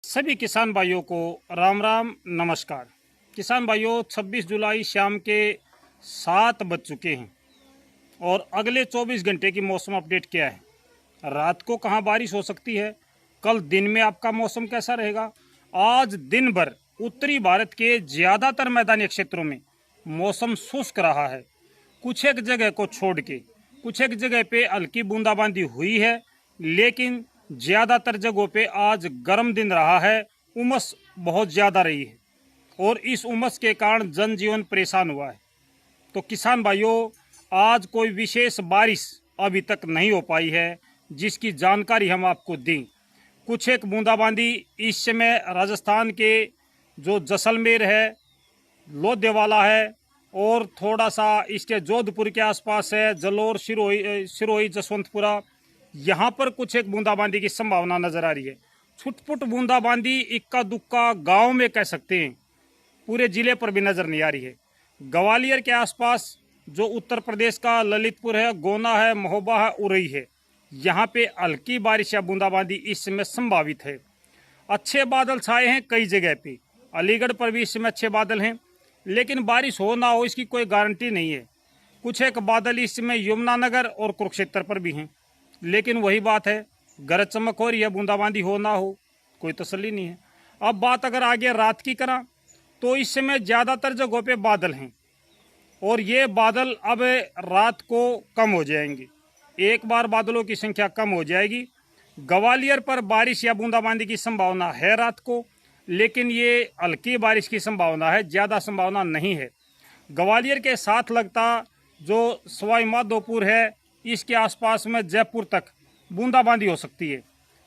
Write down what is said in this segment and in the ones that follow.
सभी किसान भाइयों को राम राम नमस्कार। किसान भाइयों 26 जुलाई शाम के 7 बज चुके हैं और अगले 24 घंटे की मौसम अपडेट क्या है। रात को कहाँ बारिश हो सकती है, कल दिन में आपका मौसम कैसा रहेगा। आज दिन भर उत्तरी भारत के ज़्यादातर मैदानी क्षेत्रों में मौसम शुष्क रहा है। कुछ एक जगह को छोड़ के कुछ एक जगह पे हल्की बूंदाबांदी हुई है, लेकिन ज़्यादातर जगहों पे आज गर्म दिन रहा है। उमस बहुत ज़्यादा रही है और इस उमस के कारण जनजीवन परेशान हुआ है। तो किसान भाइयों, आज कोई विशेष बारिश अभी तक नहीं हो पाई है जिसकी जानकारी हम आपको दें। कुछ एक बूंदाबांदी इस समय राजस्थान के जो जैसलमेर है, लोधेवाला है और थोड़ा सा इसके जोधपुर के आसपास है, जलोर, सिरोही, जसवंतपुरा, यहाँ पर कुछ एक बूंदाबांदी की संभावना नजर आ रही है। छुटपुट बूंदाबांदी इक्का दुक्का गांव में कह सकते हैं, पूरे जिले पर भी नजर नहीं आ रही है। ग्वालियर के आसपास जो उत्तर प्रदेश का ललितपुर है, गोना है, महोबा है, उरई है, यहाँ पे हल्की बारिश या बूंदाबांदी इस समय संभावित है। अच्छे बादल छाए हैं कई जगह पे, अलीगढ़ पर भी इस समय अच्छे बादल हैं, लेकिन बारिश हो ना हो इसकी कोई गारंटी नहीं है। कुछ एक बादल इस समय यमुनानगर और कुरुक्षेत्र पर भी हैं, लेकिन वही बात है, गरज चमक हो रही है, बूंदाबांदी हो ना हो कोई तसल्ली नहीं है। अब बात अगर आगे रात की करा तो इस समय ज़्यादातर जगहों पे बादल हैं और ये बादल अब रात को कम हो जाएंगे। एक बार बादलों की संख्या कम हो जाएगी। ग्वालियर पर बारिश या बूंदाबांदी की संभावना है रात को, लेकिन ये हल्की बारिश की संभावना है, ज़्यादा संभावना नहीं है। ग्वालियर के साथ लगता जो सवाई माधोपुर है, इसके आसपास में जयपुर तक बूंदाबांदी हो सकती है।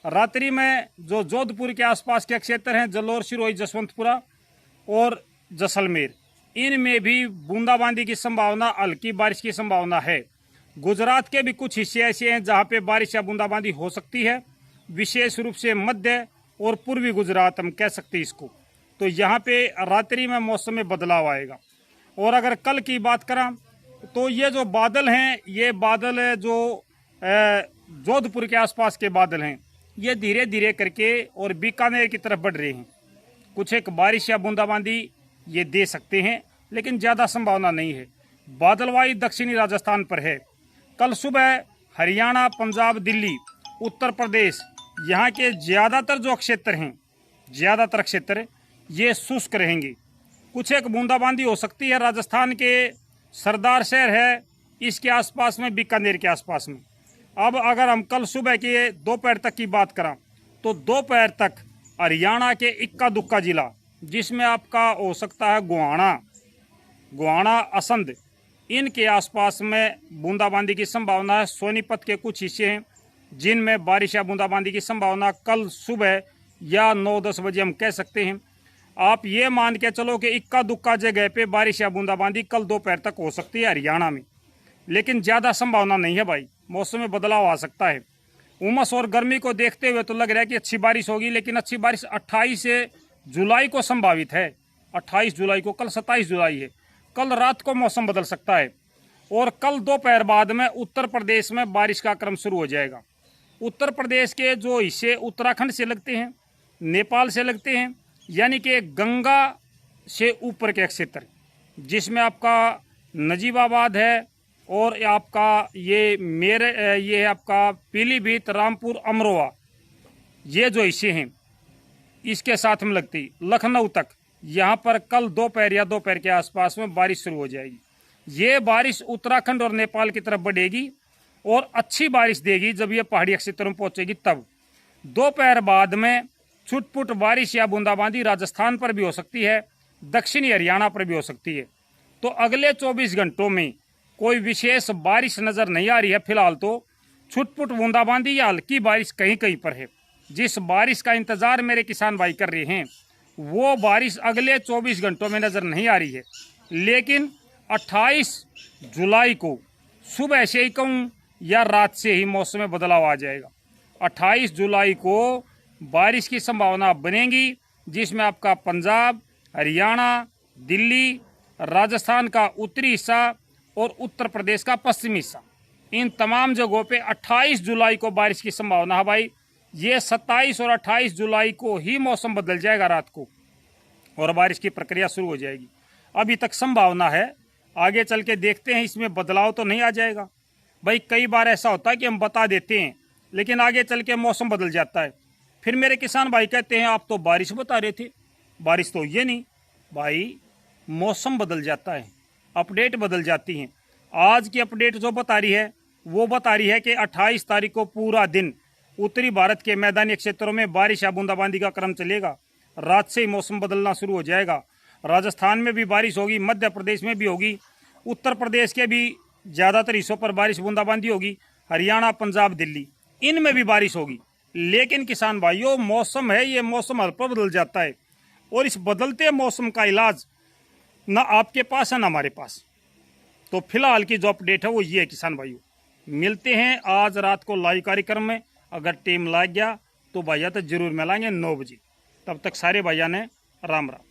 रात्रि में जो जोधपुर के आसपास के क्षेत्र हैं, जलोर, सिरोही, जसवंतपुरा और जैसलमेर, इनमें भी बूंदाबांदी की संभावना, हल्की बारिश की संभावना है। गुजरात के भी कुछ हिस्से ऐसे हैं जहां पे बारिश या बूंदाबांदी हो सकती है, विशेष रूप से मध्य और पूर्वी गुजरात हम कह सकते हैं इसको। तो यहाँ पे रात्रि में मौसम में बदलाव आएगा। और अगर कल की बात करें तो ये जो बादल हैं, ये बादल जो जोधपुर के आसपास के बादल हैं, ये धीरे धीरे करके और बीकानेर की तरफ बढ़ रहे हैं। कुछ एक बारिश या बूंदाबांदी ये दे सकते हैं, लेकिन ज़्यादा संभावना नहीं है। बादलवाई दक्षिणी राजस्थान पर है। कल सुबह हरियाणा, पंजाब, दिल्ली, उत्तर प्रदेश, यहाँ के ज़्यादातर जो क्षेत्र हैं, ज़्यादातर क्षेत्र ये शुष्क रहेंगे। कुछ एक बूंदाबांदी हो सकती है राजस्थान के सरदार शहर है, इसके आसपास में, बीकानेर के आसपास में। अब अगर हम कल सुबह के दोपहर तक की बात करें तो दोपहर तक हरियाणा के इक्का दुक्का जिला, जिसमें आपका हो सकता है गोहाना, असंध, इनके आसपास में बूंदाबांदी की संभावना है। सोनीपत के कुछ हिस्से हैं जिनमें बारिश या बूंदाबांदी की संभावना कल सुबह या 9-10 बजे हम कह सकते हैं। आप ये मान के चलो कि इक्का दुक्का जगह पे बारिश या बूंदाबांदी कल दोपहर तक हो सकती है हरियाणा में, लेकिन ज़्यादा संभावना नहीं है भाई। मौसम में बदलाव आ सकता है। उमस और गर्मी को देखते हुए तो लग रहा है कि अच्छी बारिश होगी, लेकिन अच्छी बारिश 28 जुलाई को संभावित है। 28 जुलाई को, कल 27 जुलाई है, कल रात को मौसम बदल सकता है। और कल दोपहर बाद में उत्तर प्रदेश में बारिश का क्रम शुरू हो जाएगा। उत्तर प्रदेश के जो हिस्से उत्तराखंड से लगते हैं, नेपाल से लगते हैं, यानी कि गंगा से ऊपर के क्षेत्र, जिसमें आपका नजीबाबाद है और आपका ये आपका पीलीभीत, रामपुर, अमरोहा, ये जो हिस्से हैं इसके साथ में लगती लखनऊ तक, यहाँ पर कल दोपहर या दोपहर के आसपास में बारिश शुरू हो जाएगी। ये बारिश उत्तराखंड और नेपाल की तरफ बढ़ेगी और अच्छी बारिश देगी जब ये पहाड़ी क्षेत्रों में पहुंचेगी। तब दोपहर बाद में छुटपुट बारिश या बूंदाबांदी राजस्थान पर भी हो सकती है, दक्षिणी हरियाणा पर भी हो सकती है। तो अगले 24 घंटों में कोई विशेष बारिश नज़र नहीं आ रही है। फिलहाल तो छुटपुट बूंदाबांदी या हल्की बारिश कहीं कहीं पर है। जिस बारिश का इंतजार मेरे किसान भाई कर रहे हैं, वो बारिश अगले 24 घंटों में नज़र नहीं आ रही है। लेकिन 28 जुलाई को सुबह से ही कहूँ या रात से ही मौसम में बदलाव आ जाएगा। 28 जुलाई को बारिश की संभावना बनेगी, जिसमें आपका पंजाब, हरियाणा, दिल्ली, राजस्थान का उत्तरी हिस्सा और उत्तर प्रदेश का पश्चिमी हिस्सा, इन तमाम जगहों पे 28 जुलाई को बारिश की संभावना है भाई। ये 27 और 28 जुलाई को ही मौसम बदल जाएगा रात को और बारिश की प्रक्रिया शुरू हो जाएगी। अभी तक संभावना है, आगे चल के देखते हैं इसमें बदलाव तो नहीं आ जाएगा। भाई कई बार ऐसा होता है कि हम बता देते हैं लेकिन आगे चल के मौसम बदल जाता है। फिर मेरे किसान भाई कहते हैं आप तो बारिश बता रहे थे, बारिश तो ये नहीं। भाई मौसम बदल जाता है, अपडेट बदल जाती हैं। आज की अपडेट जो बता रही है वो बता रही है कि 28 तारीख को पूरा दिन उत्तरी भारत के मैदानी क्षेत्रों में बारिश या बूंदाबांदी का क्रम चलेगा। रात से ही मौसम बदलना शुरू हो जाएगा। राजस्थान में भी बारिश होगी, मध्य प्रदेश में भी होगी, उत्तर प्रदेश के भी ज़्यादातर हिस्सों पर बारिश बूंदाबांदी होगी, हरियाणा, पंजाब, दिल्ली इनमें भी बारिश होगी। लेकिन किसान भाइयों मौसम है, ये मौसम हर पर बदल जाता है और इस बदलते मौसम का इलाज ना आपके पास है ना हमारे पास। तो फिलहाल की जो अपडेट है वो ये है किसान भाइयों। मिलते हैं आज रात को लाइव कार्यक्रम में। अगर टीम लग गया तो भैया तो जरूर मिलेंगे 9 बजे। तब तक सारे भैया ने राम राम।